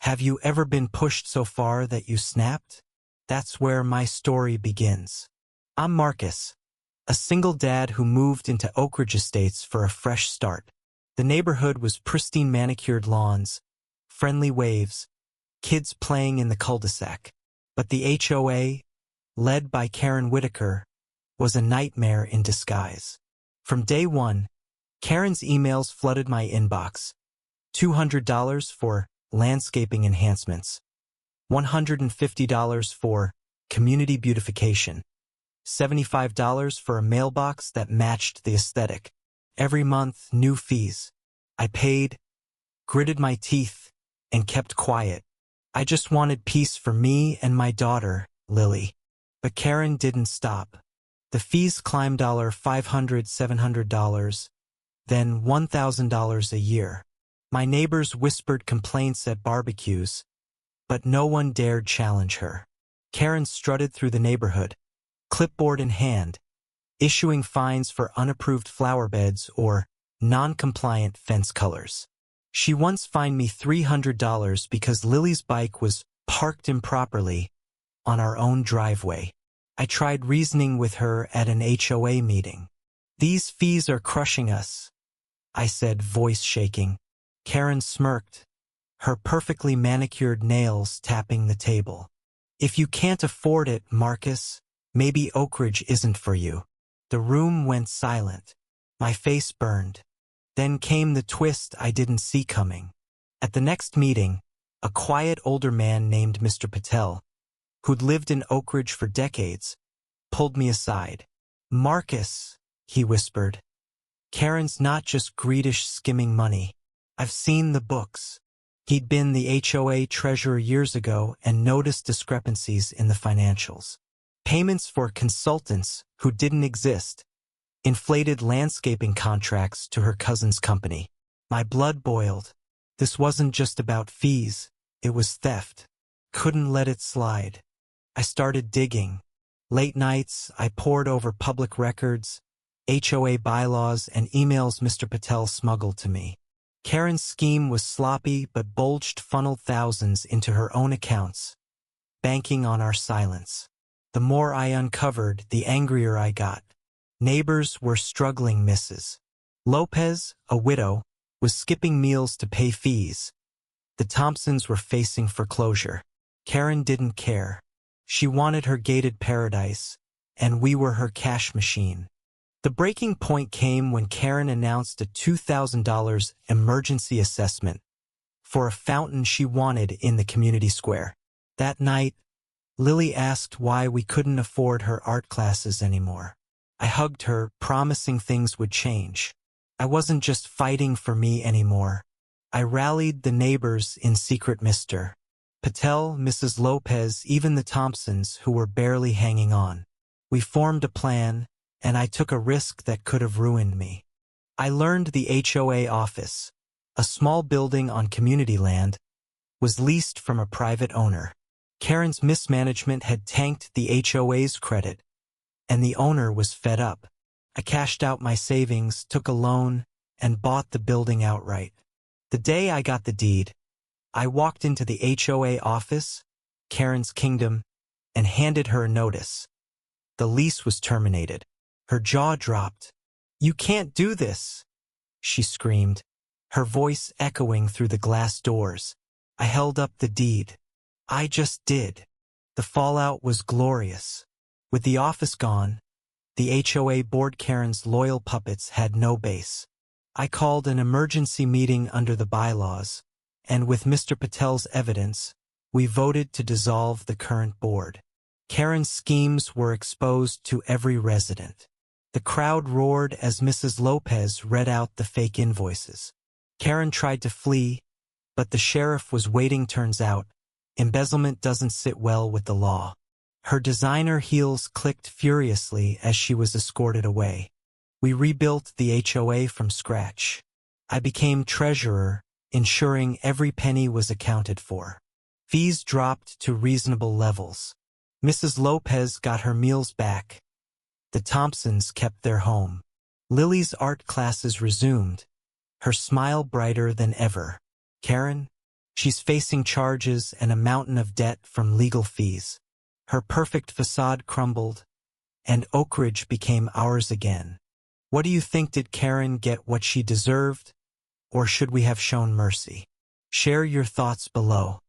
Have you ever been pushed so far that you snapped? That's where my story begins. I'm Marcus, a single dad who moved into Oak Ridge Estates for a fresh start. The neighborhood was pristine manicured lawns, friendly waves, kids playing in the cul-de-sac. But the HOA, led by Karen Whitaker, was a nightmare in disguise. From day one, Karen's emails flooded my inbox. $200 for landscaping enhancements, $150 for community beautification, $75 for a mailbox that matched the aesthetic. Every month, new fees. I paid, gritted my teeth, and kept quiet. I just wanted peace for me and my daughter, Lily. But Karen didn't stop. The fees climbed $500, $700, then $1,000 a year. My neighbors whispered complaints at barbecues, but no one dared challenge her. Karen strutted through the neighborhood, clipboard in hand, issuing fines for unapproved flower beds or non-compliant fence colors. She once fined me $300 because Lily's bike was parked improperly on our own driveway. I tried reasoning with her at an HOA meeting. "These fees are crushing us," I said, voice shaking. Karen smirked, her perfectly manicured nails tapping the table. "If you can't afford it, Marcus, maybe Oak Ridge isn't for you." The room went silent. My face burned. Then came the twist I didn't see coming. At the next meeting, a quiet older man named Mr. Patel, who'd lived in Oak Ridge for decades, pulled me aside. "Marcus," he whispered, "Karen's not just greedish skimming money. I've seen the books." He'd been the HOA treasurer years ago and noticed discrepancies in the financials. Payments for consultants who didn't exist, inflated landscaping contracts to her cousin's company. My blood boiled. This wasn't just about fees, it was theft. Couldn't let it slide. I started digging. Late nights, I pored over public records, HOA bylaws, and emails Mr. Patel smuggled to me. Karen's scheme was sloppy but funneled thousands into her own accounts, banking on our silence. The more I uncovered, the angrier I got. Neighbors were struggling. Mrs. Lopez, a widow, was skipping meals to pay fees. The Thompsons were facing foreclosure. Karen didn't care. She wanted her gated paradise, and we were her cash machine. The breaking point came when Karen announced a $2,000 emergency assessment for a fountain she wanted in the community square. That night, Lily asked why we couldn't afford her art classes anymore. I hugged her, promising things would change. I wasn't just fighting for me anymore. I rallied the neighbors in secret. Mr. Patel, Mrs. Lopez, even the Thompsons, who were barely hanging on. We formed a plan, and I took a risk that could have ruined me. I learned the HOA office, a small building on community land, was leased from a private owner. Karen's mismanagement had tanked the HOA's credit, and the owner was fed up. I cashed out my savings, took a loan, and bought the building outright. The day I got the deed, I walked into the HOA office, Karen's kingdom, and handed her a notice. The lease was terminated. Her jaw dropped. "You can't do this," she screamed, her voice echoing through the glass doors. I held up the deed. "I just did." The fallout was glorious. With the office gone, the HOA board, Karen's loyal puppets had no base. I called an emergency meeting under the bylaws, and with Mr. Patel's evidence, we voted to dissolve the current board. Karen's schemes were exposed to every resident. The crowd roared as Mrs. Lopez read out the fake invoices. Karen tried to flee, but the sheriff was waiting. Turns out, embezzlement doesn't sit well with the law. Her designer heels clicked furiously as she was escorted away. We rebuilt the HOA from scratch. I became treasurer, ensuring every penny was accounted for. Fees dropped to reasonable levels. Mrs. Lopez got her meals back. The Thompsons kept their home. Lily's art classes resumed, her smile brighter than ever. Karen, She's facing charges and a mountain of debt from legal fees. Her perfect facade crumbled, and Oak Ridge became ours again. What do you think? Did Karen get what she deserved, or should we have shown mercy? Share your thoughts below.